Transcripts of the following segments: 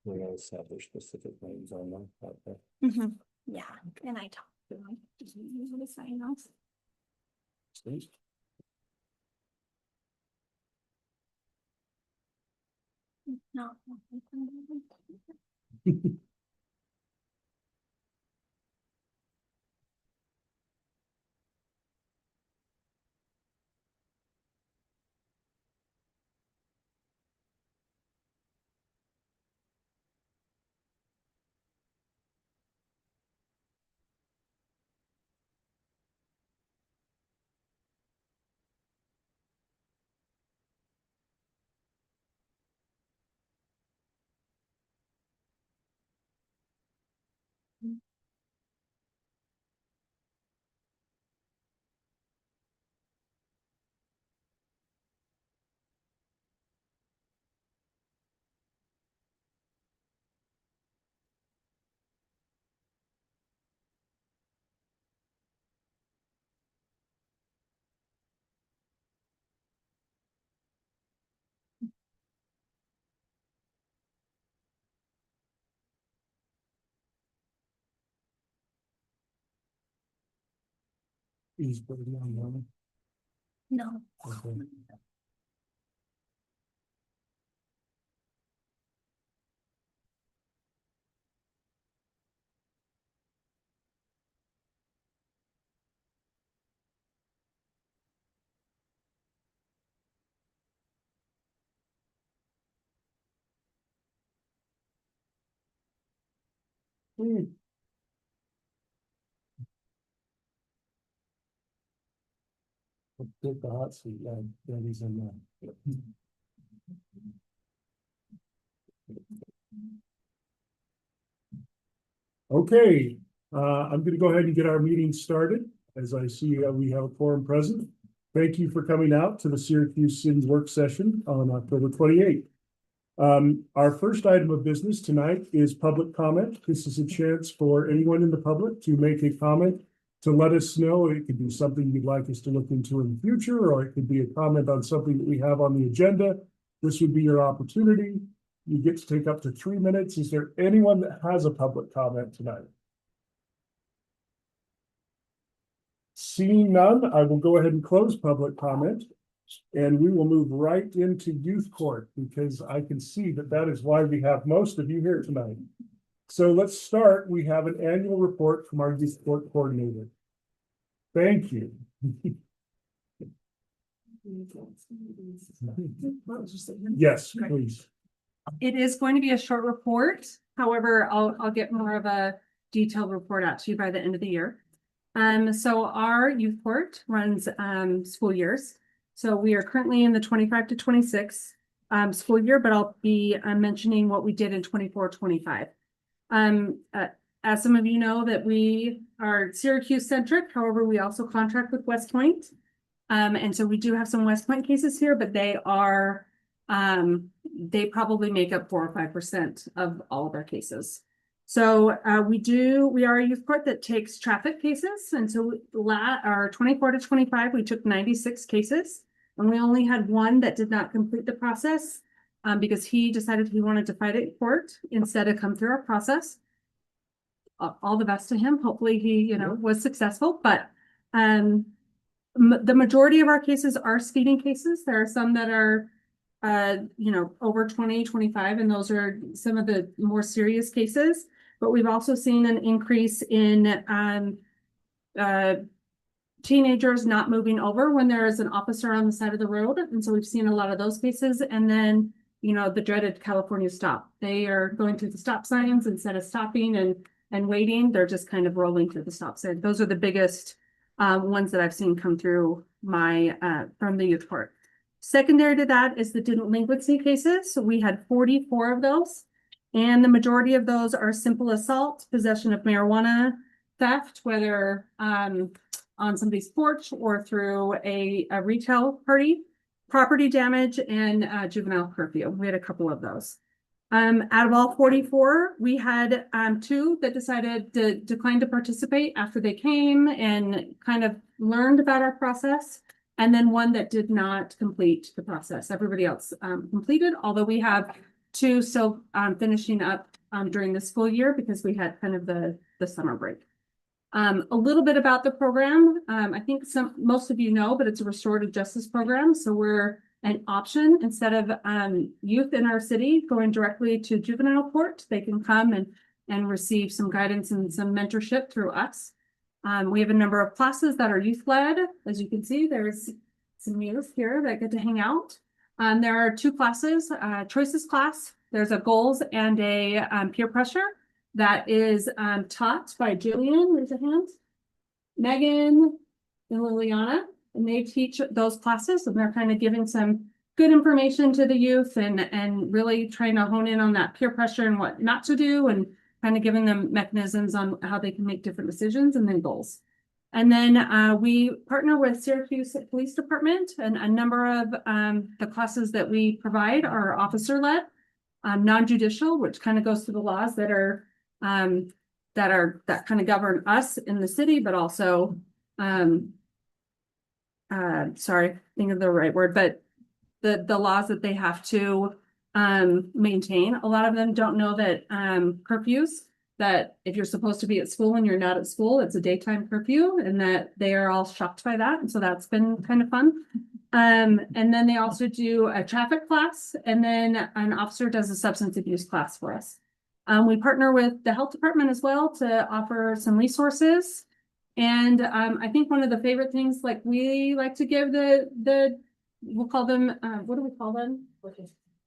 We always have their specific names on them out there. Yeah, and I talked to them. To sign those. Sweet. No. He's putting on one. No. Okay. Take the hot seat, Debbie's in there. Okay, I'm gonna go ahead and get our meeting started. As I see, we have a quorum present. Thank you for coming out to the Syracuse City work session on October 28th. Our first item of business tonight is public comment. This is a chance for anyone in the public to make a comment, to let us know. It could be something you'd like us to look into in the future, or it could be a comment on something that we have on the agenda. This would be your opportunity. You get to take up to 3 minutes. Is there anyone that has a public comment tonight? Seeing none, I will go ahead and close public comment. And we will move right into youth court, because I can see that that is why we have most of you here tonight. So let's start. We have an annual report from our youth court coordinator. Thank you. Yes, please. It is going to be a short report. However, I'll get more of a detailed report out to you by the end of the year. So our youth court runs school years. So we are currently in the 25 to 26 school year, but I'll be mentioning what we did in 24-25. As some of you know, that we are Syracuse centric. However, we also contract with West Point. And so we do have some West Point cases here, but they are they probably make up 4 or 5% of all of our cases. So we are a youth court that takes traffic cases. And so our 24 to 25, we took 96 cases, and we only had one that did not complete the process because he decided he wanted to fight it in court instead of come through our process. All the best to him. Hopefully he, was successful, but the majority of our cases are speeding cases. There are some that are over 20, 25, and those are some of the more serious cases. But we've also seen an increase in teenagers not moving over when there is an officer on the side of the road. And so we've seen a lot of those cases. And then, the dreaded California stop. They are going through the stop signs instead of stopping and waiting. They're just kind of rolling through the stop sign. Those are the biggest ones that I've seen come through from the youth court. Secondary to that is the delinquency cases. So we had 44 of those, and the majority of those are simple assault, possession of marijuana, theft, whether on somebody's porch or through a retail party, property damage, and juvenile curfew. We had a couple of those. Out of all 44, we had 2 that decided to decline to participate after they came and kind of learned about our process. And then 1 that did not complete the process. Everybody else completed, although we have two still finishing up during the school year because we had kind of the summer break. A little bit about the program. I think most of you know, but it's a restorative justice program. So we're an option instead of youth in our city going directly to juvenile court. They can come and receive some guidance and some mentorship through us. We have a number of classes that are youth-led. As you can see, there's some youth here that get to hang out. There are two classes, choices class. There's a goals and a peer pressure that is taught by Jillian, raise a hand, Megan, and Liliana, and they teach those classes, and they're kind of giving some good information to the youth and really trying to hone in on that peer pressure and what not to do, and kind of giving them mechanisms on how they can make different decisions and then goals. And then we partner with Syracuse Police Department, and a number of the classes that we provide are officer-led, non-judicial, which kind of goes through the laws that kind of govern us in the city, but also sorry, think of the right word, but the laws that they have to maintain. A lot of them don't know that curfews, that if you're supposed to be at school and you're not at school, it's a daytime curfew, and that they are all shocked by that. And so that's been kind of fun. And then they also do a traffic class, and then an officer does a substance abuse class for us. We partner with the health department as well to offer some resources. And I think one of the favorite things, like we like to give we'll call them, what do we call them?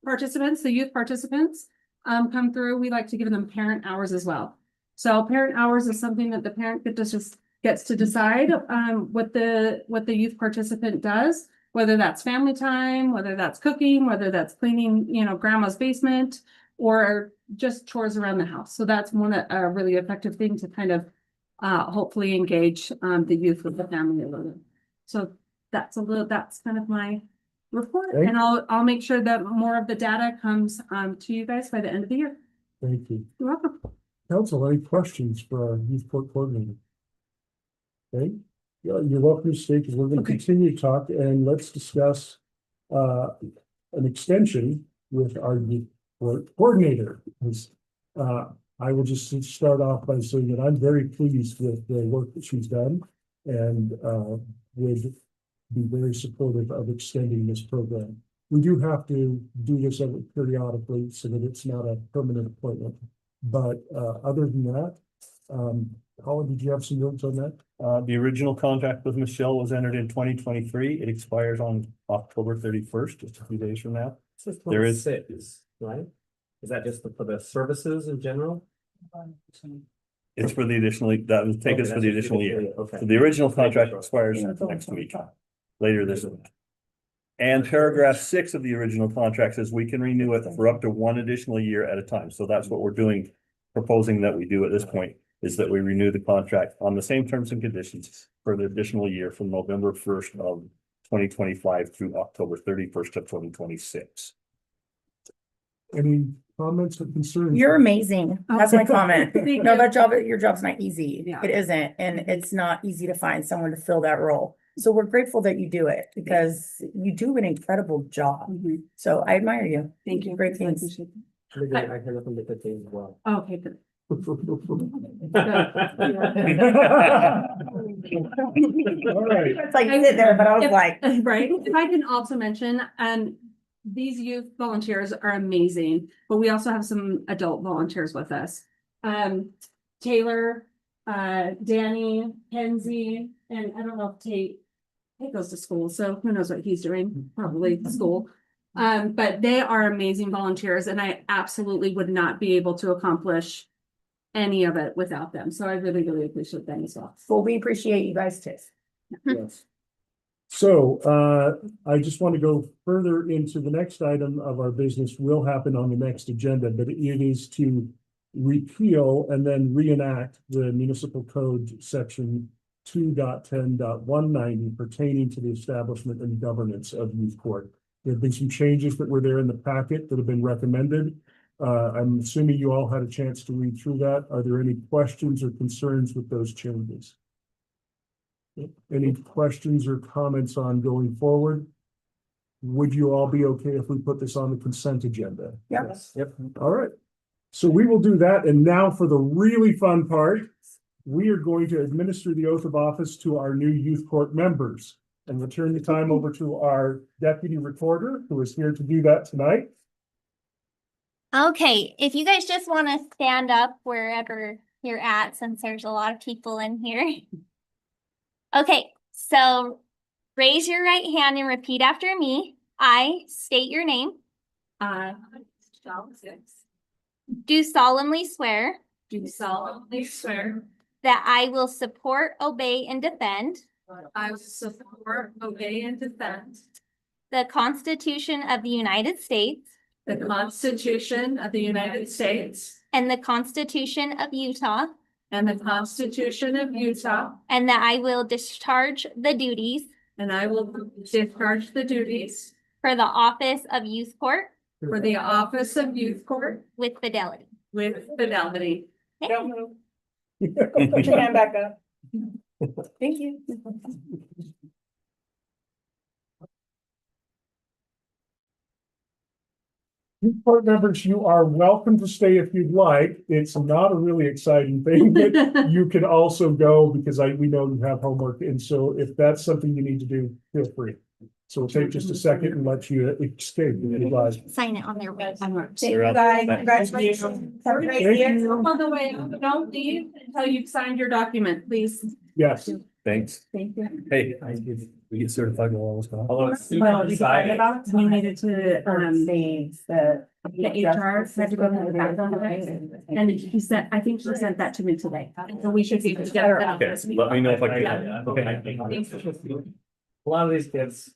Participants, the youth participants come through. We like to give them parent hours as well. So parent hours is something that the parent gets to decide what the youth participant does, whether that's family time, whether that's cooking, whether that's cleaning, grandma's basement, or just chores around the house. So that's a really effective thing to kind of hopefully engage the youth with the family a little bit. So that's kind of my report. Thank And I'll make sure that more of the data comes to you guys by the end of the year. Thank you. You're welcome. Council, any questions for our youth court coordinator? Okay, yeah, you're welcome to stay because we're going to continue to talk, and let's discuss an extension with our youth court coordinator. I will just start off by saying that I'm very pleased with the work that she's done, and would be very supportive of extending this program. We do have to do this periodically so that it's not a permanent appointment. But other than that, Colin, did you have some notes on that? The original contract with Michelle was entered in 2023. It expires on October 31st, just a few days from now. There is 6, right? Is that just for the services in general? It's for the additional, that would take us for the additional year. Okay. So the original contract expires next week, later this week. And paragraph 6 of the original contract says we can renew it for up to 1 additional year at a time. So that's what we're doing, proposing that we do at this point, is that we renew the contract on the same terms and conditions for the additional year from November 1st of 2025 through October 31st of 2026. Any comments or concerns? You're amazing. That's my comment. Thank No, you. your job's not easy. Yeah. It isn't, and it's not easy to find someone to fill that role. So we're grateful that you do it because you do an incredible job. Mhm. So I admire you. Thank you. Great I things. appreciate I heard nothing but good things as well. that. Okay, good. All right. It's like you sit there, but I was If- like, Right, if I can also mention, these youth volunteers are amazing, but we also have some adult volunteers with us. Taylor, Danny, Kenzie, and I don't know if Tate goes to school, so who knows what he's doing, probably school. But they are amazing volunteers, and I absolutely would not be able to accomplish any of it without them. So I really, really appreciate them as well. well, we appreciate you guys too. Yes. So I just want to go further into the next item of our business will happen on the next agenda, but it is to repeal and then reenact the municipal code section 2.10.190 pertaining to the establishment and governance of youth court. There have been some changes that were there in the packet that have been recommended. I'm assuming you all had a chance to read through that. Are there any questions or concerns with those changes? Any questions or comments on going forward? would you all be okay if we put this on the consent agenda? Yeah. Yep. All right. So we will do that. And now for the really fun part, we are going to administer the oath of office to our new youth court members. And we'll turn the time over to our deputy recorder, who is here to do that tonight. Okay, if you guys just want to stand up wherever you're at, since there's a lot of people in here. Okay, so raise your right hand and repeat after me. I state your name. Do solemnly swear that I will support, obey, and defend I will support, obey, and defend the Constitution of the United States the Constitution of the United States and the Constitution of Utah, and the Constitution of Utah, and that I will discharge the duties and I will discharge the duties for the office of youth court for the office of youth court with fidelity. with fidelity. Okay. Put your hand back up. Thank you. Youth court members, you are welcome to stay if you'd like. It's not a really exciting thing, but you can also go because we know you have homework. And so if that's something you need to do, feel free. So we'll take just a second and let you escape. if you'd like. Sign it on their way. Thank you, guys. Congratulations. Have a great Thank year. you. By the way, don't leave until you've signed your document, please. Yes. Thanks. Thank you. Hey, we get certified while all this going on. Although it's super Well, we exciting. decided about. We needed to, Saves the. the HR had to go through the background of it. And he sent, I think she sent that to me today. So we should be able to get that. Okay, let me know if I can. Yeah, okay. A lot of these kids.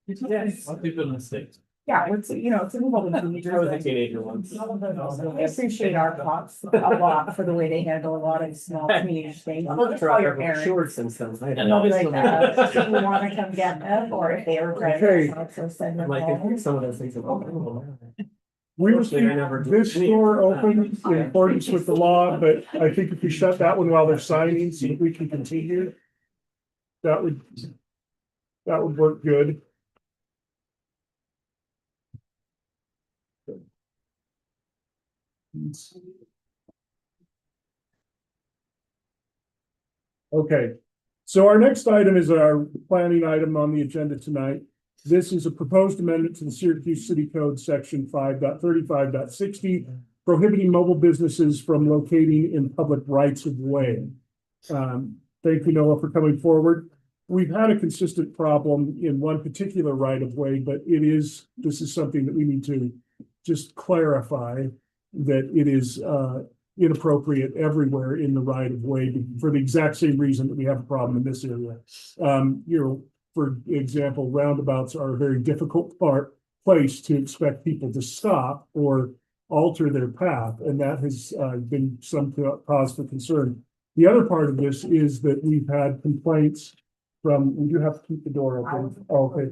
Yes. I'll keep them mistakes. Yeah, it's, it's a little. I was a teenager once. I appreciate our cops a lot for the way they handle a lot of small community things. I'll just call your parents. Shorts and stuff. And they'll be like, do you wanna come get them, or if they were. Okay. So send them Like, home. some of those things. We will keep this door open in accordance with the law, but I think if we shut that one while they're signing, so that we can continue. That would work good. Okay, so our next item is our planning item on the agenda tonight. This is a proposed amendment to the Syracuse City Code, section 5.35.60, prohibiting mobile businesses from locating in public rights of way. Thank you, Noah, for coming forward. We've had a consistent problem in one particular right of way, but this is something that we need to just clarify that it is inappropriate everywhere in the right of way for the exact same reason that we have a problem in this area. For example, roundabouts are a very difficult place to expect people to stop or alter their path, and that has been some cause for concern. The other part of this is that we've had complaints from, we do have to keep the door open. Okay.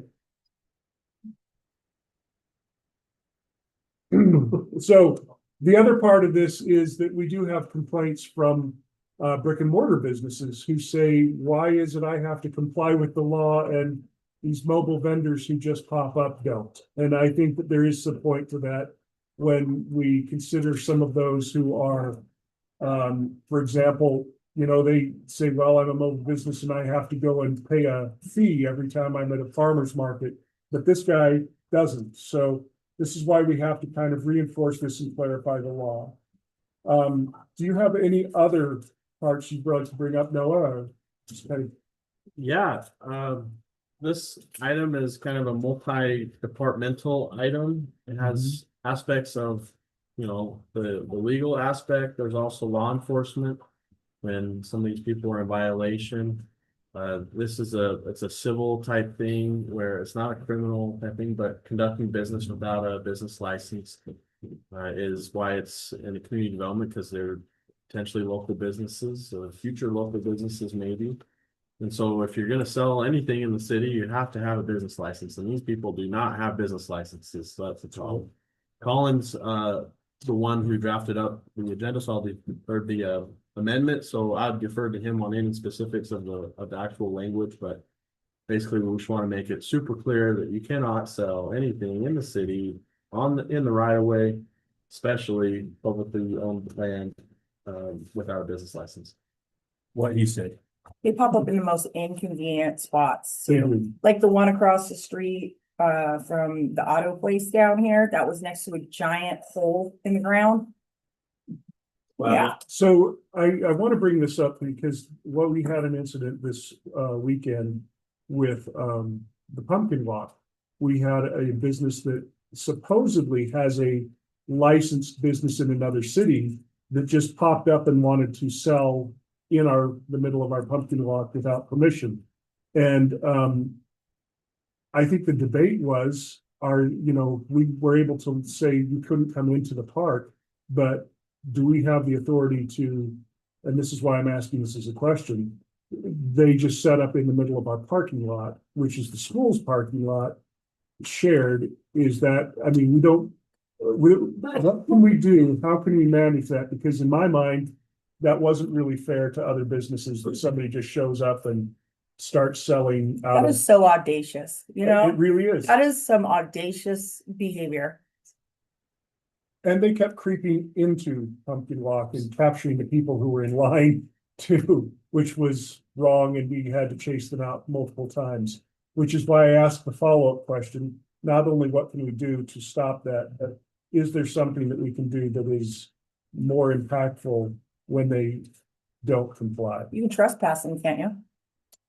So the other part of this is that we do have complaints from brick and mortar businesses who say, why is it I have to comply with the law and these mobile vendors who just pop up don't? And I think that there is some point to that when we consider some of those who are, for example, they say, well, I'm a mobile business and I have to go and pay a fee every time I'm at a farmer's market, but this guy doesn't. So this is why we have to kind of reinforce this and clarify the law. Do you have any other parts you'd like to bring up, Noah? Or just kind of... Yeah, this item is kind of a multi-departmental item. It has aspects of, the legal aspect. There's also law enforcement when some of these people are in violation. This is it's a civil type thing where it's not a criminal type thing, but conducting business without a business license is why it's in the community development, because they're potentially local businesses, future local businesses maybe. And so if you're going to sell anything in the city, you have to have a business license, and these people do not have business licenses, so that's a problem. Colin's the one who drafted up the agenda, so the amendment, so I'd defer to him on any specifics of the actual language, but basically, we just want to make it super clear that you cannot sell anything in the city in the right of way, especially publicly owned land, without a business license. What you say. They pop up in the most inconvenient spots They too, do. like the one across the street from the auto place down here, that was next to a giant hole in the ground. Yeah, So I want to bring this up because we had an incident this weekend with the pumpkin walk. We had a business that supposedly has a licensed business in another city that just popped up and wanted to sell in the middle of our pumpkin walk without permission. And I think the debate was, we were able to say you couldn't come into the park, but do we have the authority to, and this is why I'm asking this as a question, they just set up in the middle of our parking lot, which is the school's parking lot, shared, is that, I mean, what can we do? How can we manage that? Because in my mind, that wasn't really fair to other businesses that somebody just shows up and starts selling out that of. is so audacious, you It know, really is. that is some audacious behavior. And they kept creeping into Pumpkin Walk and capturing the people who were in line too, which was wrong, and we had to chase them out multiple times. Which is why I asked the follow-up question, not only what can we do to stop that, but is there something that we can do that is more impactful when they don't comply? You can trespass them, can't you?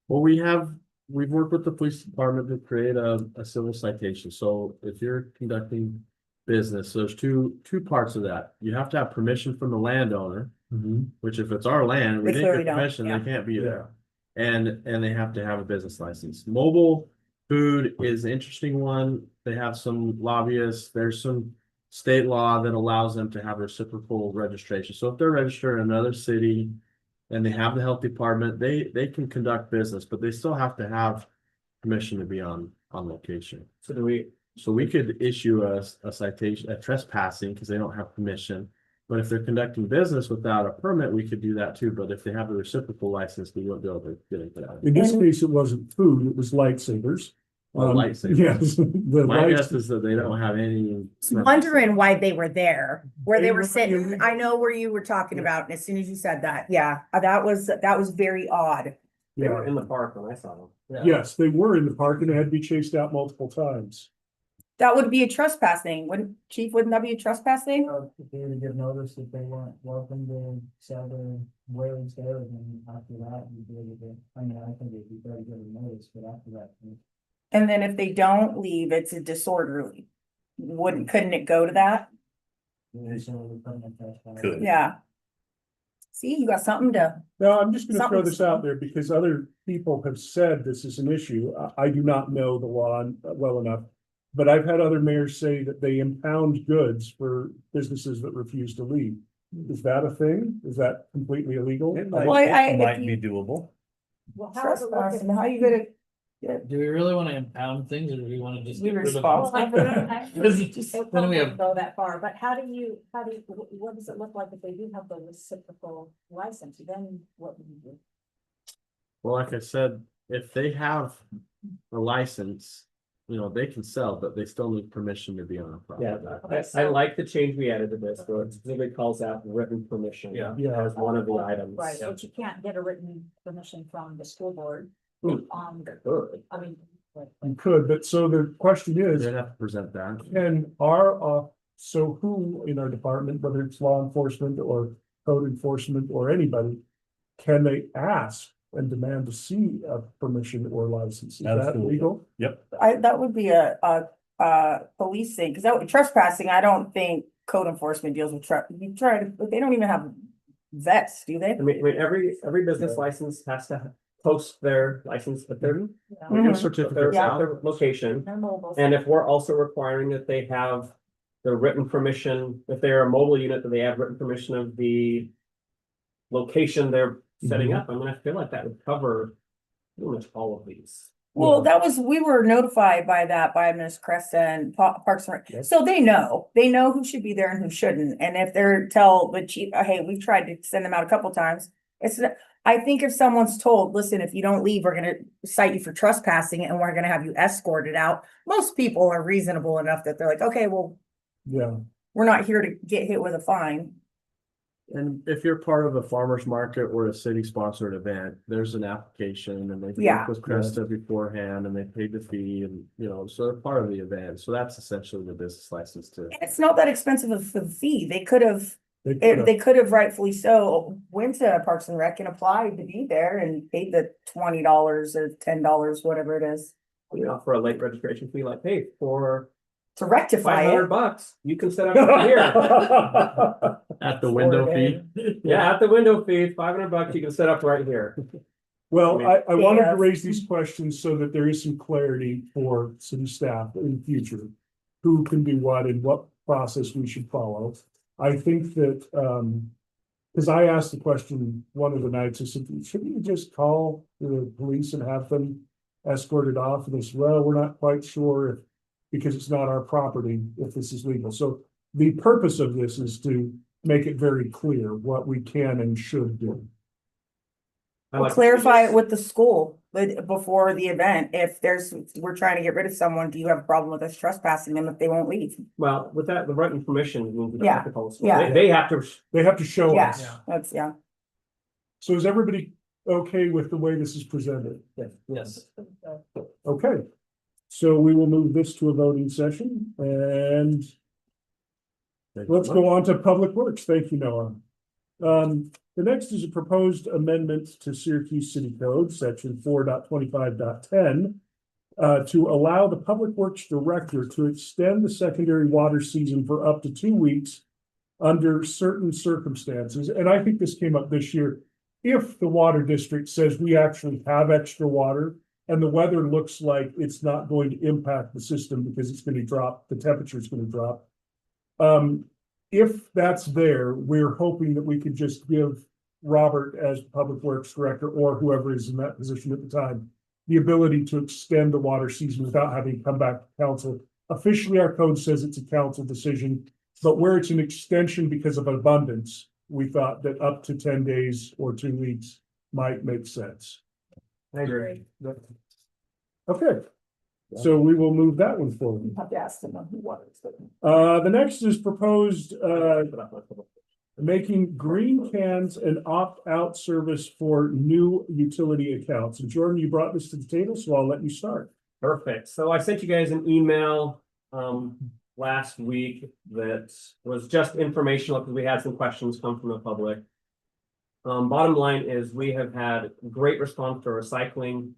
Well, we've worked with the police department to create a civil citation. So if you're conducting business, there's two parts of that. You have to have permission from the landowner, which if it's our land, we They didn't clearly get don't, permission, yeah. they can't be there. And they have to have a business license. Mobile food is an interesting one. They have some lobbyists. There's some state law that allows them to have reciprocal registration. So if they're registered in another city and they have the health department, they can conduct business, but they still have to have permission to be on location. So we could issue a citation, a trespassing, because they don't have permission. But if they're conducting business without a permit, we could do that too. But if they have a reciprocal license, we wouldn't be able to get into that. In this And- case, it wasn't food, it was lightsabers. Lightsabers. Yes. The My lights- guess is that they don't have any. Wondering why they were there, where they They were were- sitting. I know where you were talking about, and as soon as you said that, yeah, that was very odd. They were Yeah, in the park when I saw them. yes, they were in the park and they had to be chased out multiple times. That would be a trespass thing, Chief, wouldn't that be a trespass thing? If they were to give notice that they weren't welcome to sell their wares there, and then after that, you'd be able to, I mean, I think it'd be better to give a notice, but after that. And then if they don't leave, it's a disorderly. Couldn't it go to that? Could. Yeah. See, you got something to, Now, I'm just gonna throw Something's- this out there because other people have said this is an issue. I do not know the law well enough. But I've had other mayors say that they impound goods for businesses that refuse to leave. Is that a thing? Is that completely illegal? It might, Well, I- it if might you- be doable. Well, how is it trespassing, looking? how you gonna? Do we really want to impound things, or do we want to just? Be get rid of them? responsible. Then we have- Go that far, but how do you, what does it look like if they do have the reciprocal license, then what would you do? Well, like I said, if they have a license, they can sell, but they still need permission to be on a property. Yeah, I like the change we added to this, where it specifically calls out written permission. Yeah. Yeah. As one of the items. Right, but you can't get a written permission from the school board Hmm. on, Good. I mean. like- You could, but so the question is, They'd have to present that. so who in our department, whether it's law enforcement or code enforcement or anybody, can they ask and demand to see a permission or license? Is that Absolutely. legal? That would be a police thing, because trespassing, I don't think code enforcement deals with but they don't even have vets, do they? I mean, every business license has to post their license, but their, Yeah. We give Mhm. certificates Yeah. out. their location. They're mobile. And if we're also requiring that they have the written permission, if they're a mobile unit, that they have written permission of the location they're setting up, I mean, I feel like that would cover pretty much all of these. Well, we were notified by Ms. Cresta and Parks and Rec. Yes. So they know who should be there and who shouldn't. And if they're tell the chief, hey, we've tried to send them out a couple times. I think if someone's told, listen, if you don't leave, we're gonna cite you for trespassing and we're gonna have you escorted out. Most people are reasonable enough that they're like, okay, well, Yeah, we're not here to get hit with a fine. And if you're part of a farmer's market or a city sponsored event, there's an application and they Yeah. work with Cresta beforehand and they paid the fee and, so they're part of the event. So that's essentially the business license too. And it's not that expensive of a fee. They could have, they, they could have rightfully so went to Parks and Rec and applied to be there and paid the $20 or $10, whatever it is, For a late registration fee, like, hey, for to rectify it. $500, you can set up right here. At the window Or fee. Yeah, at the window fee, $500, you can set up right here. Well, I wanted to Yeah. raise these questions so that there is some clarity for city staff in the future. Who can do what and what process we should follow. I think that, because I asked the question one of the nights, I said, shouldn't you just call the police and have them escorted off? And they said, well, we're not quite sure if, because it's not our property, if this is legal. So the purpose of this is to make it very clear what we can and should do. I We'll like- clarify it with the school, but before the event, if we're trying to get rid of someone, do you have a problem with us trespassing them if they won't leave? Well, with that, the written permission means we don't Yeah, have to call the school. yeah. They have to, They have to show Yeah, us. that's, yeah. So is everybody okay with the way this is presented? yes. Okay, so we will move this to a voting session and let's go on to Public Works. Thank you, Noah. The next is a proposed amendment to Syracuse City Code, section 4.25.10, to allow the Public Works Director to extend the secondary water season for up to 2 weeks under certain circumstances. And I think this came up this year. If the water district says we actually have extra water and the weather looks like it's not going to impact the system because it's going to drop, the temperature is going to drop. If that's there, we're hoping that we could just give Robert as Public Works Director or whoever is in that position at the time, the ability to extend the water season without having to come back to council. Officially, our code says it's a council decision, but where it's an extension because of abundance, we thought that up to 10 days or 2 weeks might make sense. I agree. Okay, so we will move that one forward. You have to ask them who waters them. The next is proposed, making green cans an opt-out service for new utility accounts. And Jordan, you brought this to the table, so I'll let you start. Perfect. So I sent you guys an email last week that was just informational because we had some questions come from the public. Bottom line is we have had great response to recycling.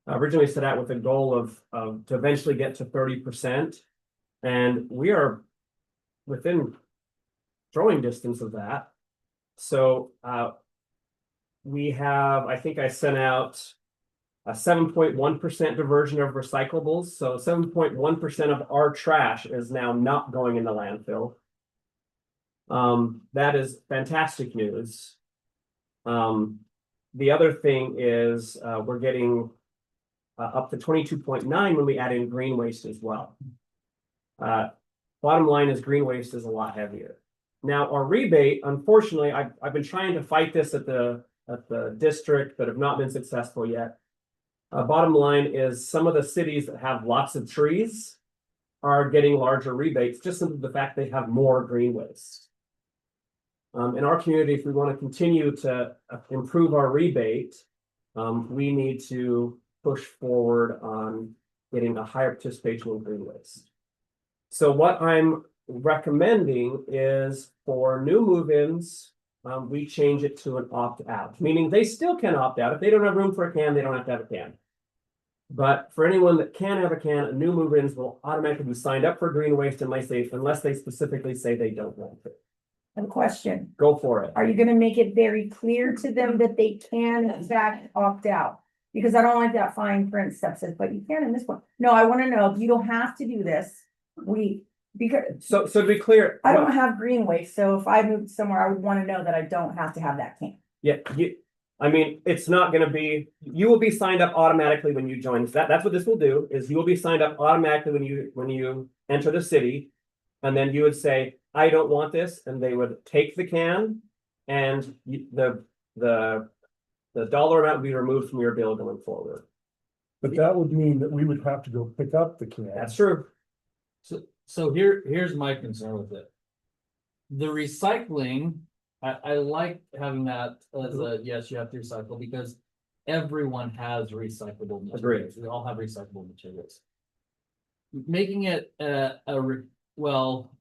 Originally set out with a goal of to eventually get to 30%. And we are within throwing distance of that. So we have, I think I sent out a 7.1% diversion of recyclables. So 7.1% of our trash is now not going in the landfill. That is fantastic news. The other thing is we're getting up to 22.9 when we add in green waste as well. Bottom line is green waste is a lot heavier. Now our rebate, unfortunately, I've been trying to fight this at the district, but have not been successful yet. Bottom line is some of the cities that have lots of trees are getting larger rebates, just simply the fact they have more green waste. In our community, if we want to continue to improve our rebate, we need to push forward on getting a higher participation in green waste. So what I'm recommending is for new move-ins, we change it to an opt-out, meaning they still can opt out. If they don't have room for a can, they don't have to have a can. But for anyone that can have a can, new move-ins will automatically be signed up for green waste unless they specifically say they don't want it. I have a question. Go for it. Are you gonna make it very clear to them that they can in fact opt out? Because I don't like that fine print stuff says, but you can in this one. No, I wanna know, you don't have to do this. Because So to be clear, I don't have green waste, so if I moved somewhere, I would wanna know that I don't have to have that can. yeah, I mean, it's not gonna be, you will be signed up automatically when you join. That's what this will do, is you will be signed up automatically when you enter the city. And then you would say, I don't want this, and they would take the can and the the dollar amount would be removed from your bill going forward. But that would mean that we would have to go pick up the can. That's true. So here's my concern with it. The recycling, I like having that as a, yes, you have to recycle because everyone has recyclable materials. We all have recyclable materials. Making it an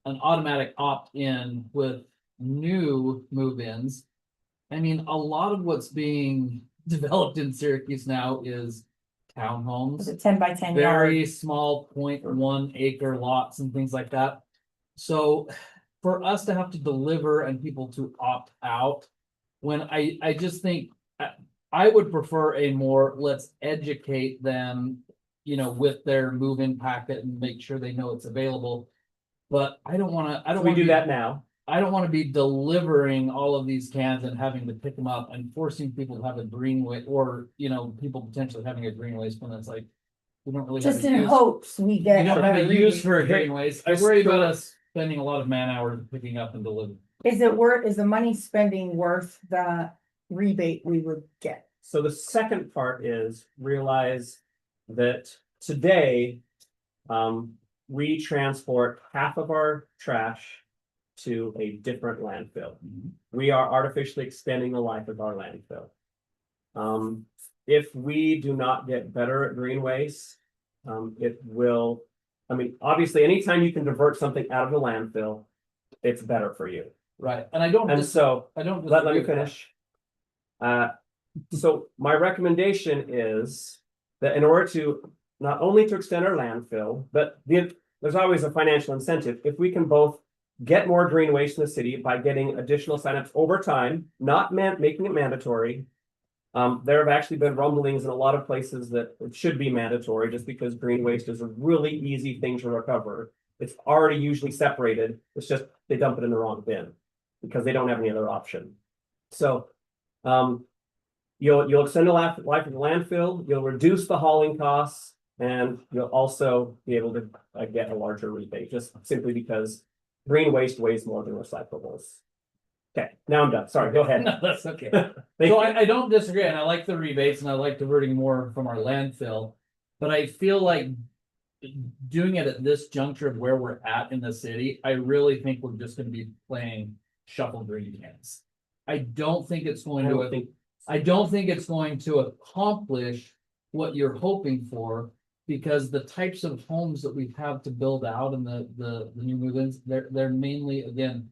automatic opt-in with new move-ins. I mean, a lot of what's being developed in Syracuse now is townhomes. It's a 10 by 10 yard. Very small 0.1 acre lots and things like that. So for us to have to deliver and people to opt out, when I just think I would prefer a more, let's educate them, you know, with their move-in packet and make sure they know it's available. But I don't wanna, We do that now. I don't wanna be delivering all of these cans and having to pick them up and forcing people to have a green waste, or, you know, people potentially having a green waste when it's like, we don't really. Just have a in use- hopes we We get. don't have a better use for a rebate. green waste. I worry about us spending a lot of man hours picking up and delivering. Is it worth, is the money spending worth the rebate we would get? So the second part is realize that today, we transport half of our trash to a different landfill. We are artificially extending the life of our landfill. If we do not get better at green waste, it will, I mean, obviously, anytime you can divert something out of the landfill, it's better for you. Right, and I don't, And so, I don't. let me disagree with that. finish. So my recommendation is that in order to, not only to extend our landfill, but there's always a financial incentive. If we can both get more green waste in the city by getting additional signups over time, not making it mandatory. There have actually been rumblings in a lot of places that it should be mandatory just because green waste is a really easy thing to recover. It's already usually separated. It's just they dump it in the wrong bin because they don't have any other option. So you'll extend the life of the landfill, you'll reduce the hauling costs, and you'll also be able to get a larger rebate just simply because green waste weighs more than recyclables. Okay, now I'm done. Sorry, go ahead. No, that's okay. Thank So you. I don't disagree, and I like the rebates and I like diverting more from our landfill. But I feel like doing it at this juncture of where we're at in the city, I really think we're just gonna be playing shuffle green cans. I don't think it's going to, I don't think it's going to accomplish what you're hoping for. Because the types of homes that we have to build out and the new move-ins, they're mainly, again,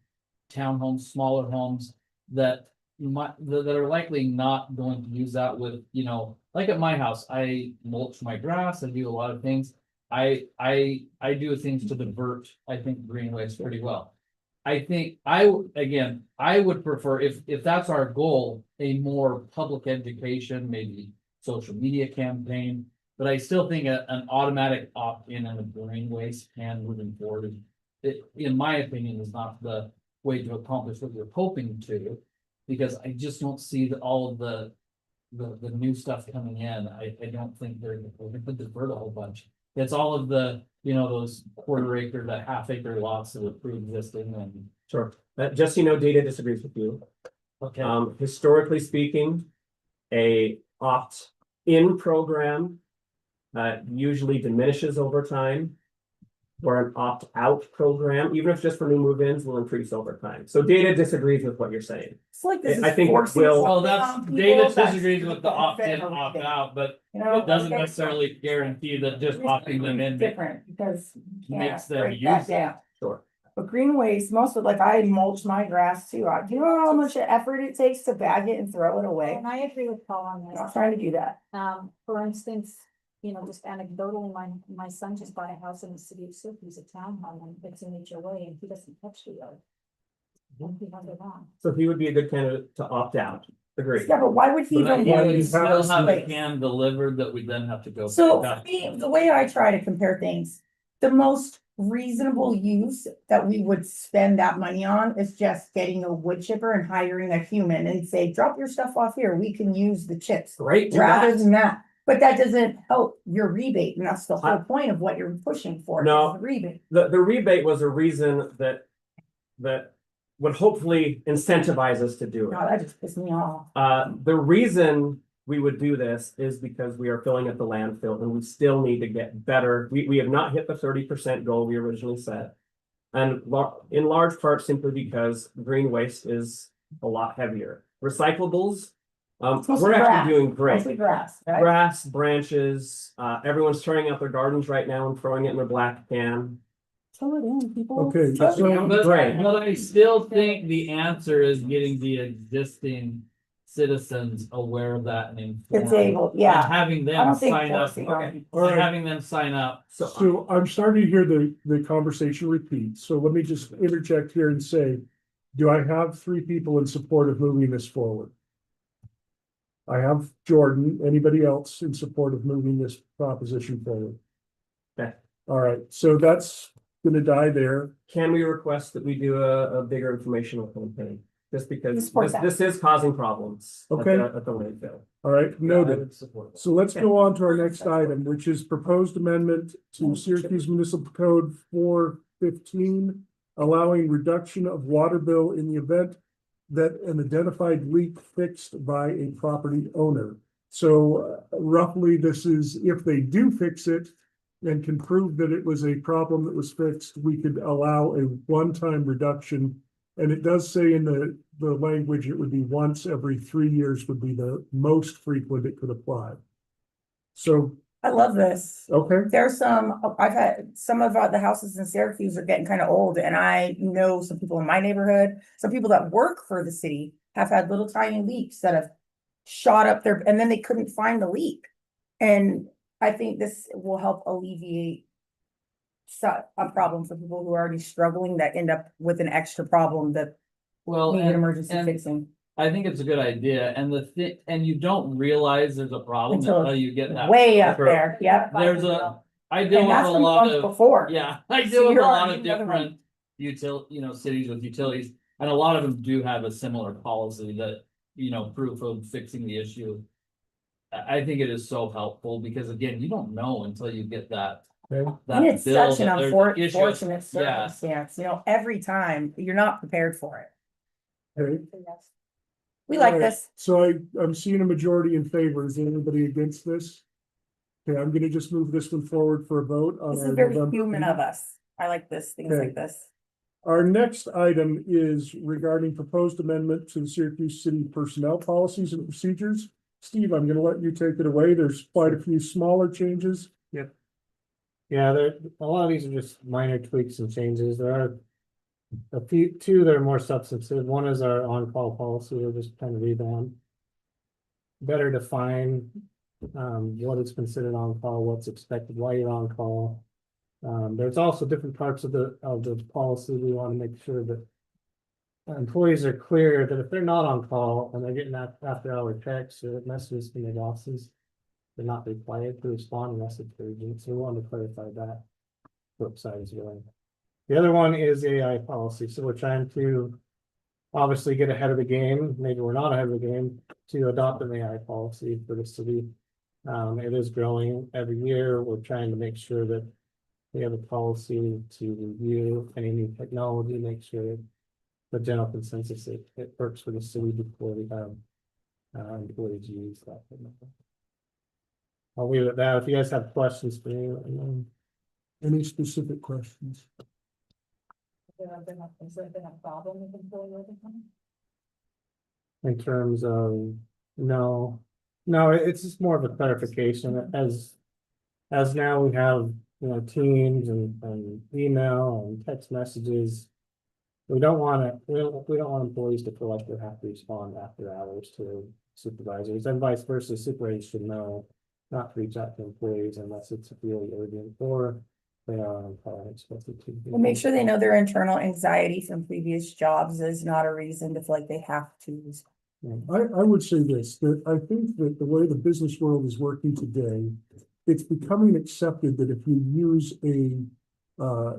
townhomes, smaller homes that that are likely not going to use that with, you know, like at my house, I mulch my grass, I do a lot of things. I do things to divert, I think, green waste pretty well. I think I would prefer, if that's our goal, a more public education, maybe social media campaign. But I still think an automatic opt-in and a green waste can moving forward, in my opinion, is not the way to accomplish what you're hoping to. Because I just don't see all of the new stuff coming in. I don't think they're going to divert a whole bunch. It's all of the, you know, those quarter acre to half acre lots that are pre-existing and. Sure. Just so you know, data disagrees with you. Okay. Historically speaking, a opt-in program usually diminishes over time, where an opt-out program, even if just for new move-ins, will increase over time. So data disagrees with what you're saying. It's like this I is think it forcing will- Well, something that's, on people data that's disagrees with the opt-in, benefit opt-out, but You know, it doesn't okay, necessarily guarantee that just opting them in different because you makes can't them break that use- down. Sure. But green waste, most of, like, I mulch my grass too. Do you know how much effort it takes to bag it and throw it away? And I agree with Paul on I'm not this. trying to do that. For instance, you know, just anecdotally, my son just bought a house in the city of Syracuse, a townhome, and it's an HOA, and he doesn't touch the yard. And he has it on. So he would be a good candidate to opt out. Agree. Yeah, but why would he But even yeah, want we to still use have a place? can delivered that we then have to go. So pick for up. me, the way I try to compare things, the most reasonable use that we would spend that money on is just getting a wood chipper and hiring a human and say, drop your stuff off here, we can use the chips. Great. do Rather that. than that, but that doesn't help your rebate, and that's the whole point of what you're pushing for. is No. the rebate. The rebate was a reason that would hopefully incentivize us to do it. No, that just pissed me off. The reason we would do this is because we are filling up the landfill and we still need to get better. We have not hit the 30% goal we originally set. And in large part simply because green waste is a lot heavier. Recyclables, we're actually doing great. Mostly grass, right? Grass, branches, everyone's turning out their gardens right now and throwing it in their black can. Throw it in, people. Okay, Throw it so- in. But I still think the answer is getting the existing citizens aware of that and informed. It's able, And yeah. having I them don't think sign up, forcing on and All right. having them sign up. So I'm starting to hear the conversation repeat. So let me just interject here and say, do I have 3 people in support of moving this forward? I have Jordan. Anybody else in support of moving this proposition forward? Okay. All right, so that's gonna die there. Can we request that we do a bigger informational campaign? Just because Support that. this is causing problems. Okay. At the landfill. All right, noted. would support that. So let's go on to our next item, which is proposed amendment to Syracuse Municipal Code 415, allowing reduction of water bill in the event that an identified leak fixed by a property owner. So roughly, this is if they do fix it and can prove that it was a problem that was fixed, we could allow a one-time reduction. And it does say in the language, it would be once every 3 years would be the most frequent it could apply. So, I love this. okay, There's I've had, some of the houses in Syracuse are getting kind of old, and I know some people in my neighborhood, some people that work for the city have had little tiny leaks that have shot up there, and then they couldn't find the leak. And I think this will help alleviate a problem for people who are already struggling that end up with an extra problem that Well, need an and emergency and fixing. I think it's a good idea, and and you don't realize there's a problem Until until you get that. Way up there, yep. I deal And with that's a from lot months of, before. yeah, I So deal with a you're lot already of another one. different cities with utilities. And a lot of them do have a similar policy that, proof of fixing the issue. I think it is so helpful because again, you don't know until you get that. okay, And it's bill such an that there's issues. unfortunate Yeah. circumstance, every time, you're not prepared for it. okay. We like All right. this. So I'm seeing a majority in favor. Is anybody against this? Okay, I'm gonna just move this one forward for a vote on This our is very November human meeting. of us. I like this, things Okay. like this. Our next item is regarding proposed amendment to the Syracuse City Personnel Policies and Procedures. Steve, I'm gonna let you take it away. There's quite a few smaller changes. Yeah, a lot of these are just minor tweaks and changes. There are two that are more substantive. One is our on-call policy. We're just kind of revamp. Better define what is considered on-call, what's expected, why you're on call. There's also different parts of the policy. We want to make sure that employees are clear that if they're not on call and they're getting after-hour texts or messages from their bosses, they're not required to respond unless it's urgent. So we wanted to clarify that flip side as well. The other one is AI policy. So we're trying to obviously get ahead of the game. Maybe we're not ahead of the game to adopt an AI policy for the city. It is growing every year. We're trying to make sure that we have a policy to review any new technology, make sure the general consensus it works for the city before we have employees use that. I'll leave it at that. If you guys have questions for me, let me know. Any specific questions? Has there been a problem with employee overtime? In terms of, no, it's just more of a clarification as now we have, Teams and email and text messages. We don't want employees to feel like they have to respond after hours to supervisors, and vice versa. Supervisors should know not to reach out to employees unless it's really urgent or they are on call and expected to. Well, make sure they know their internal anxiety from previous jobs is not a reason to feel like they have to. I would say this, that I think that the way the business world is working today, it's becoming accepted that if you use a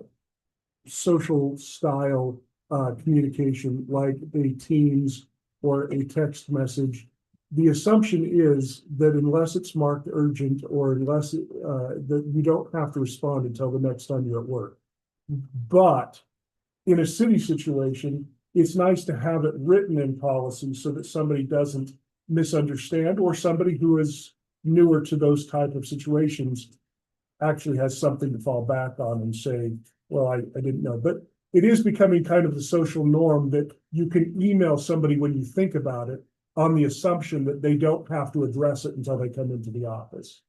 social style communication like a Teams or a text message, the assumption is that unless it's marked urgent or unless that you don't have to respond until the next time you're at work. But in a city situation, it's nice to have it written in policy so that somebody doesn't misunderstand, or somebody who is newer to those type of situations actually has something to fall back on and say, well, I didn't know. But it is becoming kind of the social norm that you can email somebody when you think about it on the assumption that they don't have to address it until they come into the office.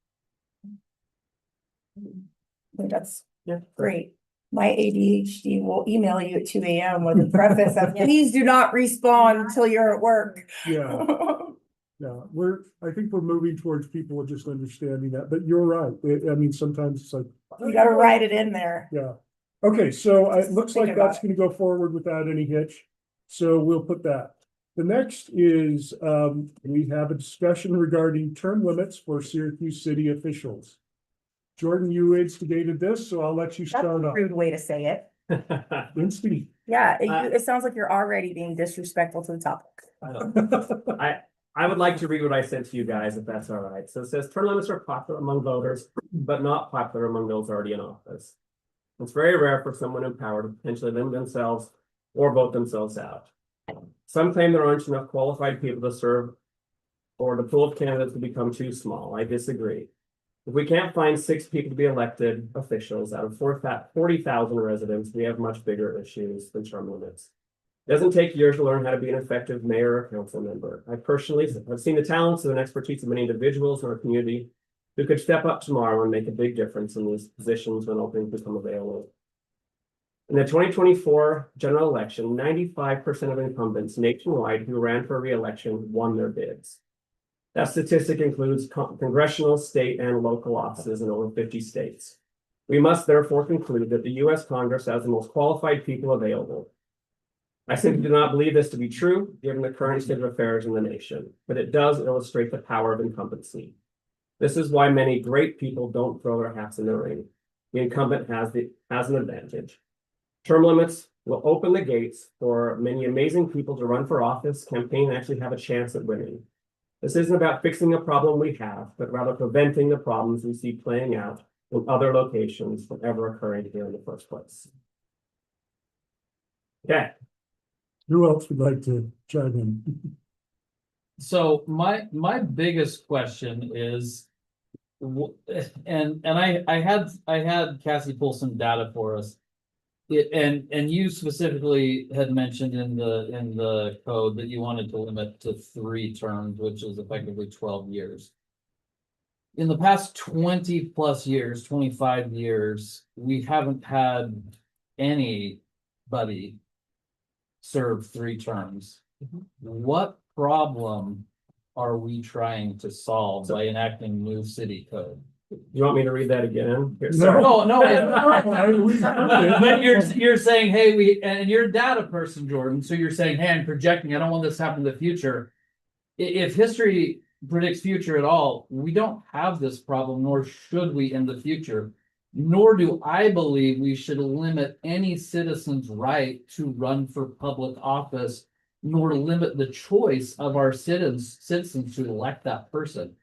That's Yeah. great. My ADHD will email you at 2 a.m. with a preface of, please do not respond until you're at work. Yeah, yeah, I think we're moving towards people just understanding that, but you're right. I mean, sometimes it's like. You gotta write it in there. Yeah. Okay, so it looks Think like about that's gonna go forward without any hitch. So we'll put that. The next is, we have a discussion regarding term limits for Syracuse city officials. Jordan, you instigated this, so I'll let you That's a start off. rude way to say it. Instigate. Yeah, it sounds like you're already being disrespectful to the topic. I would like to read what I sent to you guys, if that's all right. So it says term limits are popular among voters, but not popular among those already in office. It's very rare for someone in power to potentially limit themselves or vote themselves out. Some claim there aren't enough qualified people to serve, or the pool of candidates will become too small. I disagree. If we can't find 6 people to be elected officials out of 40,000 residents, we have much bigger issues than term limits. It doesn't take years to learn how to be an effective mayor or council member. I personally have seen the talents and expertise of many individuals in our community who could step up tomorrow and make a big difference in these positions when openings become available. In the 2024 general election, 95% of incumbents nationwide who ran for re-election won their bids. That statistic includes congressional, state, and local offices in over 50 states. We must therefore conclude that the U.S. Congress has the most qualified people available. I simply do not believe this to be true, given the current state of affairs in the nation, but it does illustrate the power of incumbency. This is why many great people don't throw their hats in the ring. The incumbent has an advantage. Term limits will open the gates for many amazing people to run for office, campaign, and actually have a chance at winning. This isn't about fixing a problem we have, but rather preventing the problems we see playing out in other locations from ever occurring here in the first place. Okay. Who else would like to chime in? So my biggest question is, and I had Cassie pull some data for us. And you specifically had mentioned in the code that you wanted to limit to 3 terms, which is effectively 12 years. In the past 20 plus years, 25 years, we haven't had anybody serve 3 terms. What problem are we trying to solve by enacting new city code? You want me to read that again? Here, No. sorry. But you're saying, hey, and you're a data person, Jordan, so you're saying, hey, I'm projecting, I don't want this to happen in the future. If history predicts future at all, we don't have this problem, nor should we in the future. Nor do I believe we should limit any citizen's right to run for public office, nor limit the choice of our citizens to elect that person.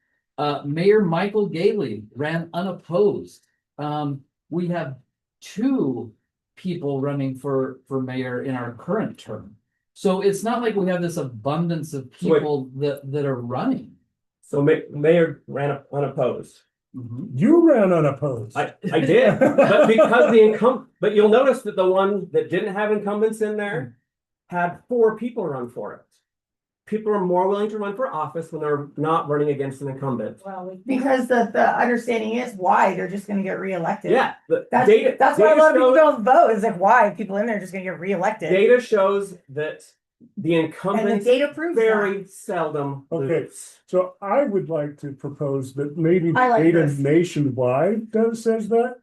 Mayor Michael Gailey ran unopposed. We have 2 people running for mayor in our current term. So it's not like we have this abundance of people that are running. So mayor ran unopposed. You ran unopposed. I did, but because but you'll notice that the one that didn't have incumbents in there had 4 people run for it. People are more willing to run for office when they're not running against an incumbent. Well, Because the understanding is why they're just gonna get reelected. Yeah, That's why a lot of people don't vote, is like, why people in there are just gonna get reelected. Data shows that the And the incumbents data proves very that. seldom Okay. lose. So I would like to propose that maybe I like data this. nationwide says that,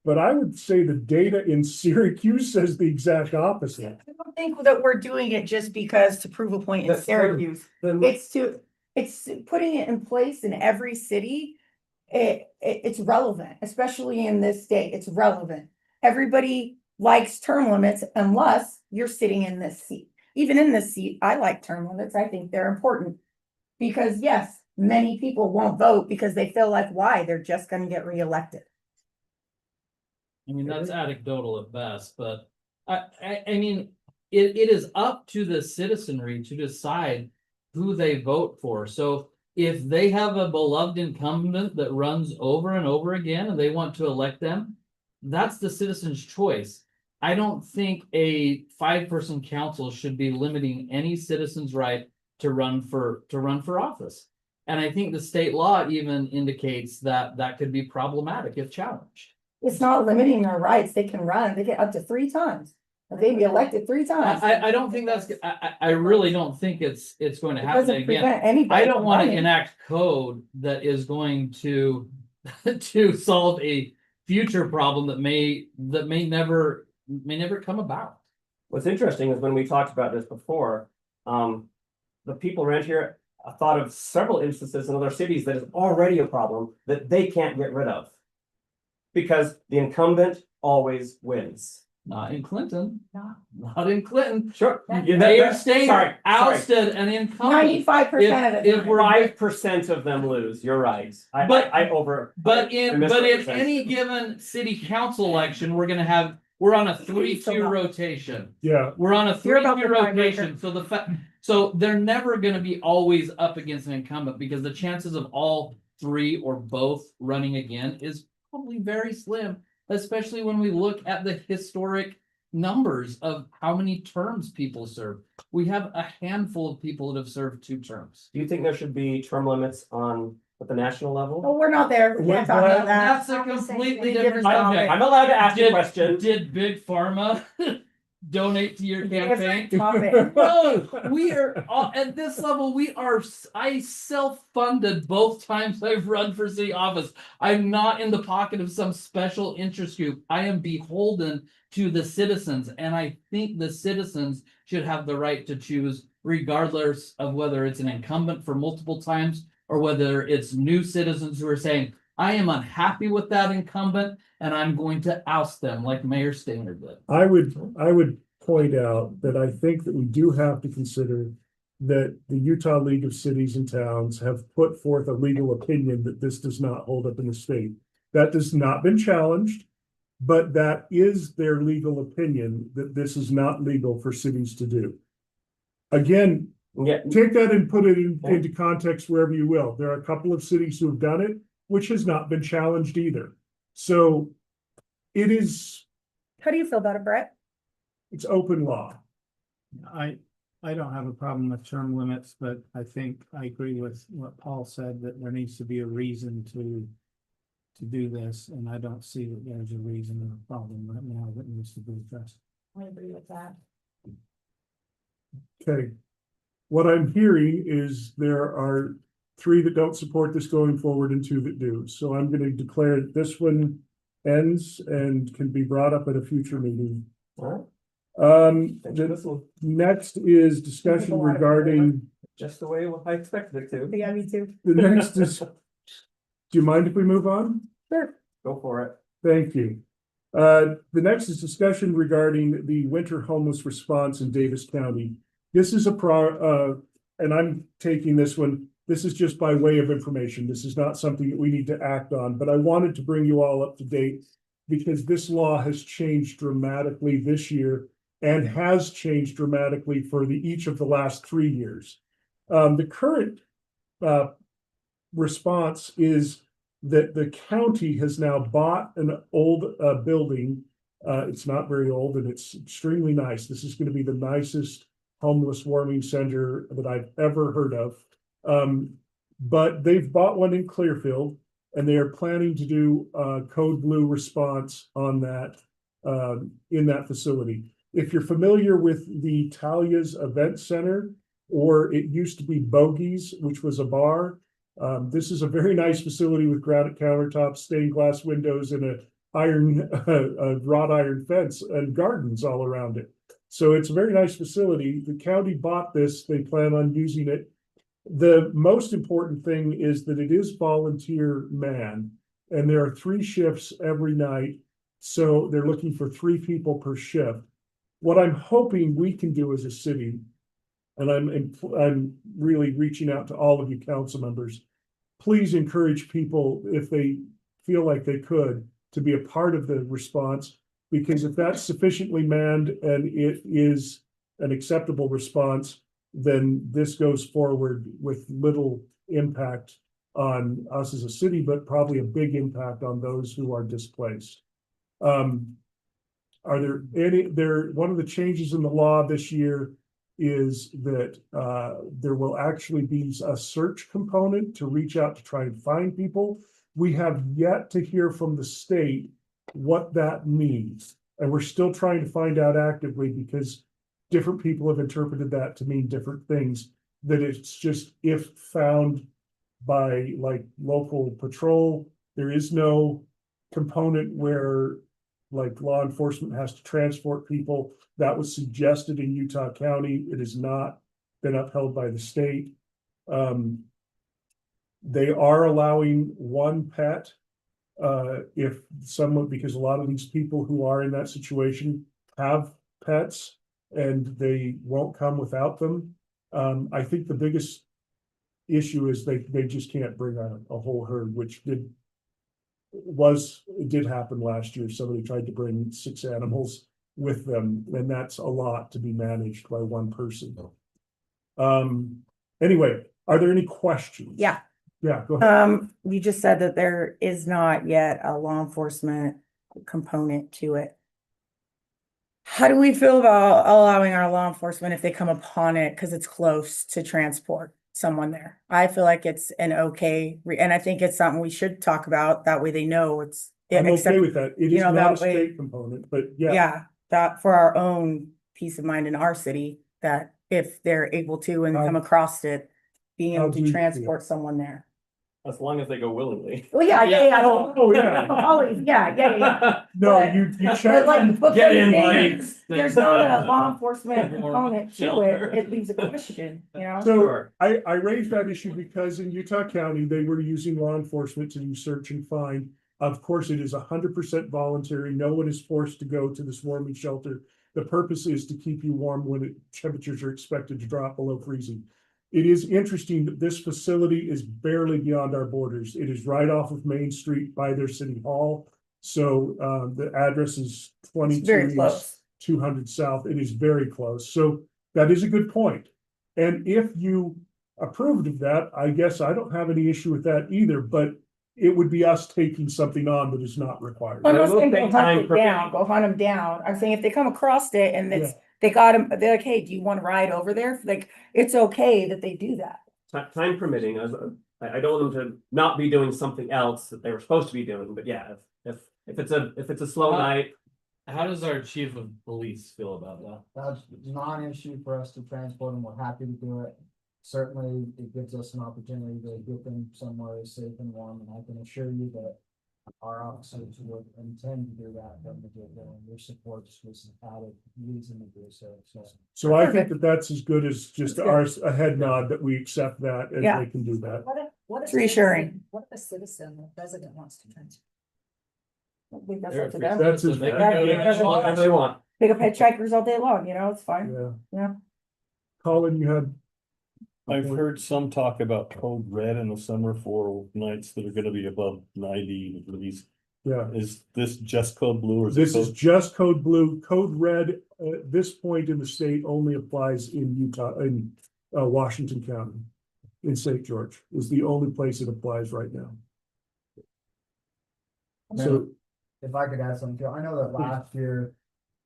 but I would say the data in Syracuse says the exact opposite. I don't think that we're doing it just because to prove a point in That's- Syracuse. Then It's putting it in place in every city. It's relevant, especially in this state. It's relevant. Everybody likes term limits unless you're sitting in this seat. Even in this seat, I like term limits. I think they're important. Because yes, many people won't vote because they feel like, why? They're just gonna get reelected. I mean, that's anecdotal at best, but I mean, it is up to the citizenry to decide who they vote for. So if they have a beloved incumbent that runs over and over again and they want to elect them, that's the citizen's choice. I don't think a 5-person council should be limiting any citizen's right to run for office. And I think the state law even indicates that that could be problematic if challenged. It's not limiting their rights. They can run, they get up to 3 times. They be elected 3 times. I don't think that's, I really don't think it's going to It happen doesn't again. prevent anybody. I don't from want to running. enact code that is going to to solve a future problem that may never come about. What's interesting is when we talked about this before, the people around here thought of several instances in other cities that is already a problem that they can't get rid of. Because the incumbent always wins. Not in Clinton. Not in Clinton. Sure. Mayor Stainer Sorry. ousted an incumbent. 95% of If it. we're 5% of them lose, you're right. But in misrepresented. any given city council election, we're on a 3-2 rotation. Yeah, We're on a You're about 3-2 the tiebreaker. rotation. So they're never gonna be always up against an incumbent because the chances of all 3 or both running again is probably very slim, especially when we look at the historic numbers of how many terms people serve. We have a handful of people that have served 2 terms. Do you think there should be term limits at the national level? Oh, we're not there. We can't talk about that. That's a completely Different different topic. subject. I'm allowed to ask a question. Did Big Pharma donate to your campaign? Different topic. No, we are at this level. I self-funded both times I've run for city office. I'm not in the pocket of some special interest group. I am beholden to the citizens, and I think the citizens should have the right to choose, regardless of whether it's an incumbent for multiple times or whether it's new citizens who are saying, I am unhappy with that incumbent and I'm going to oust them like Mayor Stainer did. I would point out that I think that we do have to consider that the Utah League of Cities and Towns have put forth a legal opinion that this does not hold up in the state. That has not been challenged, but that is their legal opinion that this is not legal for cities to do. Again, Yeah, take that and put it into context wherever you will. There are a couple of cities who have done it, which has not been challenged either. So it is, How do you feel about it, Brett? it's open law. I don't have a problem with term limits, but I think I agree with what Paul said, that there needs to be a reason to do this, and I don't see that there's a reason or a problem right now that needs to be addressed. I agree with that. Okay. What I'm hearing is there are 3 that don't support this going forward and 2 that do. So I'm going to declare that this one ends and can be brought up at a future meeting. Well, The next is discussion regarding, just the way I expected it to. Yeah, me too. the next is, do you mind if we move on? Sure. Go for it. Thank you. The next is discussion regarding the winter homeless response in Davis County. This is and I'm taking this one, this is just by way of information. This is not something that we need to act on, but I wanted to bring you all up to date because this law has changed dramatically this year and has changed dramatically for each of the last 3 years. The current response is that the county has now bought an old building. It's not very old and it's extremely nice. This is going to be the nicest homeless warming center that I've ever heard of. But they've bought one in Clearfield and they are planning to do a code blue response on that in that facility. If you're familiar with the Talia's Event Center, or it used to be Bogey's, which was a bar, this is a very nice facility with granite countertops, stained glass windows, and a wrought iron fence and gardens all around it. So it's a very nice facility. The county bought this. They plan on using it. The most important thing is that it is volunteer manned, and there are 3 shifts every night. So they're looking for 3 people per shift. What I'm hoping we can do as a city, and I'm really reaching out to all of you council members, please encourage people, if they feel like they could, to be a part of the response, because if that's sufficiently manned and it is an acceptable response, then this goes forward with little impact on us as a city, but probably a big impact on those who are displaced. Are there one of the changes in the law this year is that there will actually be a search component to reach out to try and find people. We have yet to hear from the state what that means. And we're still trying to find out actively because different people have interpreted that to mean different things. That it's just if found by like local patrol, there is no component where like law enforcement has to transport people. That was suggested in Utah County. It has not been upheld by the state. They are allowing one pet if someone, because a lot of these people who are in that situation have pets and they won't come without them. I think the biggest issue is they just can't bring a whole herd, which did happen last year. Somebody tried to bring 6 animals with them, and that's a lot to be managed by one person. Anyway, are there any questions? Yeah. Yeah, go ahead. You just said that there is not yet a law enforcement component to it. How do we feel about allowing our law enforcement if they come upon it because it's close to transport someone there? I feel like it's an okay, and I think it's something we should talk about. That way they know it's. I'm okay with that. It is not a state component, but yeah. Yeah, that for our own peace of mind in our city, that if they're able to and come across it, being able to transport someone there. As long as they go willingly. Well, yeah. Oh, yeah. Always, yeah. No, But- you But check. like, Get in, there's not a law enforcement component to it. It leaves a question, you know? So I raised that issue because in Utah County, they were using law enforcement to do search and find. Of course, it is 100% voluntary. No one is forced to go to this warming shelter. The purpose is to keep you warm when temperatures are expected to drop below freezing. It is interesting that this facility is barely beyond our borders. It is right off of Main Street by their city hall. So the address is 2200 South. It is very close. So that is a good point. And if you approved of that, I guess I don't have any issue with that either, but it would be us taking something on that is not required. I'm not It will saying take go hunt time it for- down, go hunt them down. I'm saying if they come across it and it's, they got them, they're like, hey, do you want to ride over there? Like, it's okay that they do that. Time permitting, I don't want them to not be doing something else that they were supposed to be doing, but yeah, if it's a slow night. How does our chief of police feel about that? That's not an issue for us to transport them. We're happy to do it. Certainly, it gives us an opportunity to get them somewhere safe and warm, and I can assure you that our officers would intend to do that from the get-go, and your support was added reason to do so. So I think that that's as good as just a head nod that we accept that and they can do that. What if? It's reassuring. What if a citizen, a resident wants to transport? I think that's They're up to them. That's so his- they can go to Yeah, the- Whatever they want. Pick up hitchhikers all day long, you know, it's fine. Yeah. Yeah. Colin, you had. I've heard some talk about code red in the summer for nights that are gonna be above 90 degrees. Yeah, Is this just code blue or is this it is code? just code blue. Code red, this point in the state only applies in Utah, in Washington County. In St. George is the only place it applies right now. So, If I could add something, I know that last year,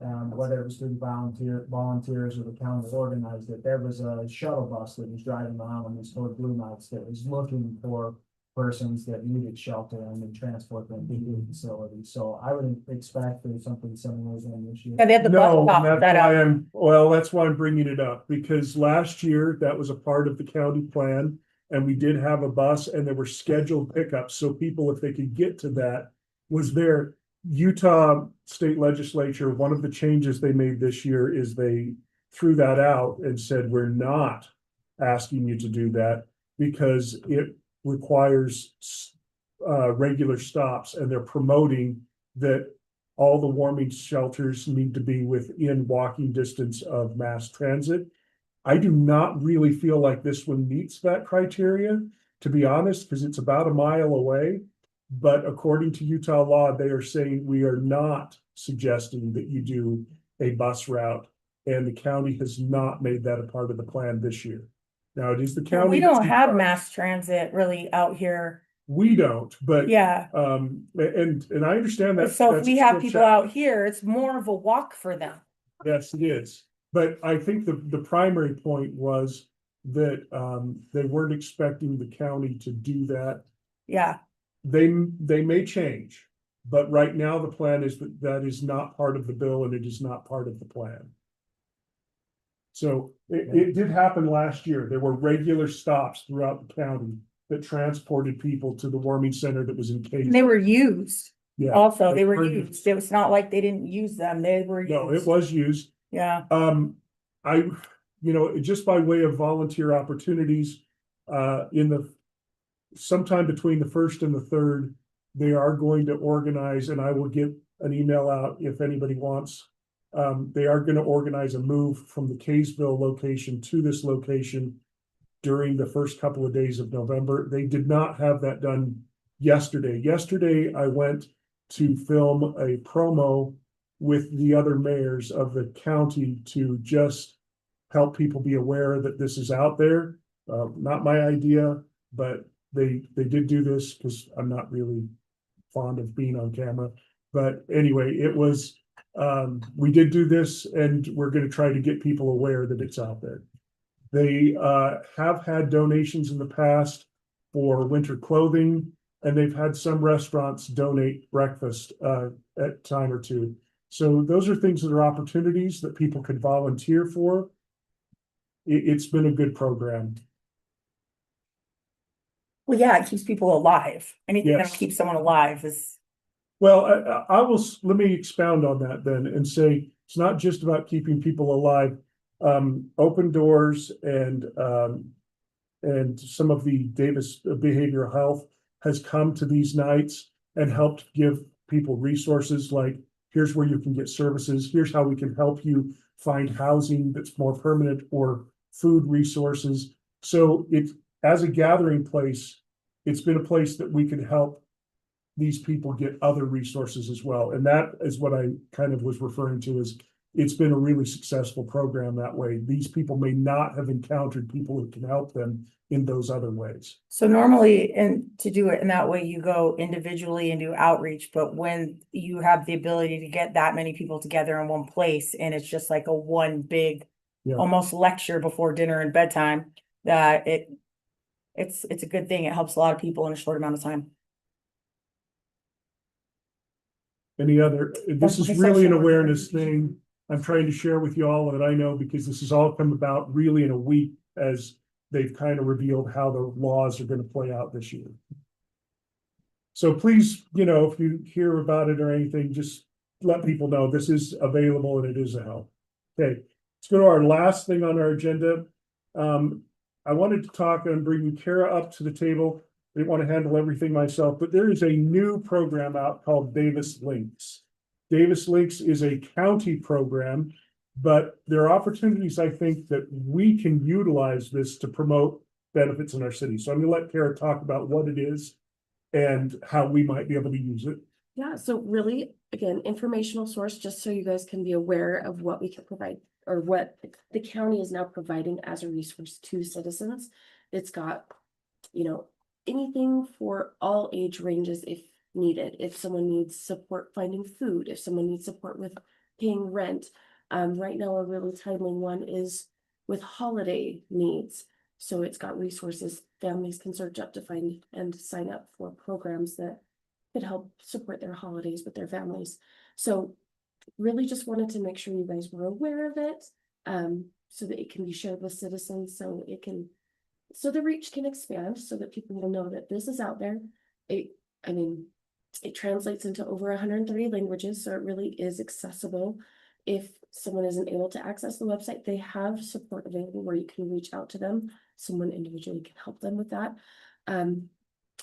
whether it was through volunteers or the county that organized it, there was a shuttle bus that was driving around on these code blue nights that was looking for persons that needed shelter and then transport them to the facility. So I would expect there's something similar in this year. Yeah, they had the bus no, stop that's set why up. that's why I'm bringing it up, because last year that was a part of the county plan. And we did have a bus and there were scheduled pickups, so people, if they could get to that, was there. Utah State Legislature, one of the changes they made this year is they threw that out and said, we're not asking you to do that because it requires regular stops, and they're promoting that all the warming shelters need to be within walking distance of mass transit. I do not really feel like this one meets that criteria, to be honest, because it's about a mile away. But according to Utah law, they are saying we are not suggesting that you do a bus route And the county has not made that a part of the plan this year. Now, it is the Well, county. we don't that's in have charge. mass transit really out here. We don't, but. Yeah. And I understand that. So if that's we have still people cha- out here, it's more of a walk for them. Yes, it is. But I think the primary point was that, they weren't expecting the county to do that. Yeah. They may change, but right now the plan is that is not part of the bill and it is not part of the plan. So it did happen last year. There were regular stops throughout the county that transported people to the warming center that was in case. And they were used. Yeah, Also, they were were used. It was not like they didn't use them. They were no, it used. was used. Yeah. Just by way of volunteer opportunities, sometime between the 1st and the 3rd, they are going to organize, and I will get an email out if anybody wants. They are going to organize a move from the Kaysville location to this location during the first couple of days of November. They did not have that done yesterday. Yesterday, I went to film a promo with the other mayors of the county to just help people be aware that this is out there. Not my idea, but they did do this because I'm not really fond of being on camera. But anyway, it was, we did do this and we're going to try to get people aware that it's out there. They have had donations in the past for winter clothing, and they've had some restaurants donate breakfast at time or two. So those are things that are opportunities that people could volunteer for. It's been a good program. Well, yeah, it keeps people alive. Anything that'll Yes. keep someone alive is. Well, let me expound on that then and say, it's not just about keeping people alive. Open Doors and some of the Davis Behavioral Health has come to these nights and helped give people resources like, here's where you can get services. Here's how we can help you find housing that's more permanent or food resources. So as a gathering place, it's been a place that we could help these people get other resources as well. And that is what I kind of was referring to as it's been a really successful program that way. These people may not have encountered people who can help them in those other ways. So normally, and to do it in that way, you go individually and do outreach, but when you have the ability to get that many people together in one place and it's just like a one big, Yeah. almost lecture before dinner and bedtime, that it's a good thing. It helps a lot of people in a short amount of time. This is really an awareness thing I'm trying to share with you all that I know, because this has all come about really in a week as they've kind of revealed how the laws are going to play out this year. So please, if you hear about it or anything, just let people know this is available and it is a help. Okay, let's go to our last thing on our agenda. I wanted to talk and bring Kara up to the table. I didn't want to handle everything myself, but there is a new program out called Davis Links. Davis Links is a county program, but there are opportunities, I think, that we can utilize this to promote benefits in our city. So I'm going to let Kara talk about what it is and how we might be able to use it. Yeah, so really, again, informational source, just so you guys can be aware of what we can provide or what the county is now providing as a resource to citizens. It's got, anything for all age ranges if needed. If someone needs support finding food, if someone needs support with paying rent. Right now, a really timely one is with holiday needs. So it's got resources families can search up to find and sign up for programs that could help support their holidays with their families. So really just wanted to make sure you guys were aware of it, so that it can be shared with citizens, so the reach can expand, so that people will know that this is out there. It translates into over 130 languages, so it really is accessible. If someone isn't able to access the website, they have support available where you can reach out to them. Someone individually can help them with that.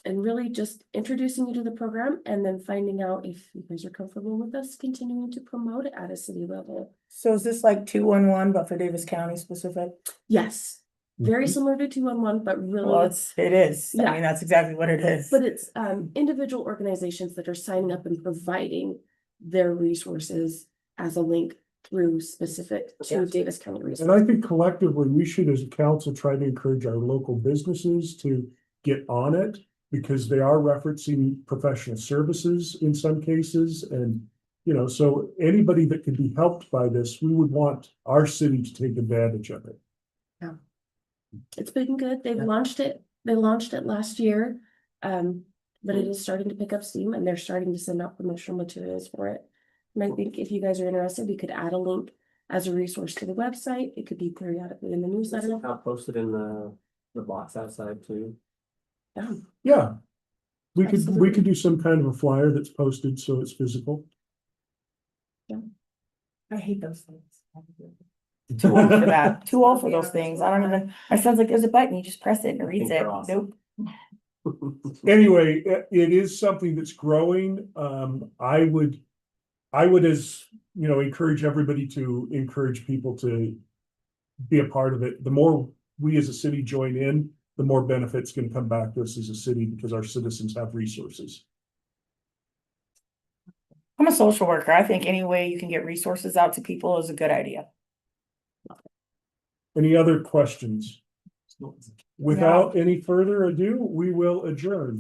And really just introducing you to the program and then finding out if you guys are comfortable with us continuing to promote it at a city level. So is this like 211, but for Davis County specific? Yes, very similar to 211, but really. Well, it is. Yeah. I mean, that's exactly what it is. But it's individual organizations that are signing up and providing their resources as a link through specific to Davis County And resources. I think collectively, we should, as a council, try to encourage our local businesses to get on it, because they are referencing professional services in some cases, and, you know, so anybody that could be helped by this, we would want our city to take advantage of it. It's been good. They launched it last year. But it is starting to pick up steam and they're starting to send out promotional materials for it. And I think if you guys are interested, we could add a link as a resource to the website. It could be periodically in the newsletter. I'll post it in the box outside too. Yeah. We Absolutely. could do some kind of a flyer that's posted so it's physical. I hate those things. Too old for that, too old for those things. I don't even, my son's like, there's a button, you just press it and it reads it. Nope. Anyway, it is something that's growing. I would, as you know, encourage everybody to encourage people to be a part of it. The more we as a city join in, the more benefits can come back to us as a city because our citizens have resources. I'm a social worker. I think any way you can get resources out to people is a good idea. Any other questions? Without any further ado, we will adjourn.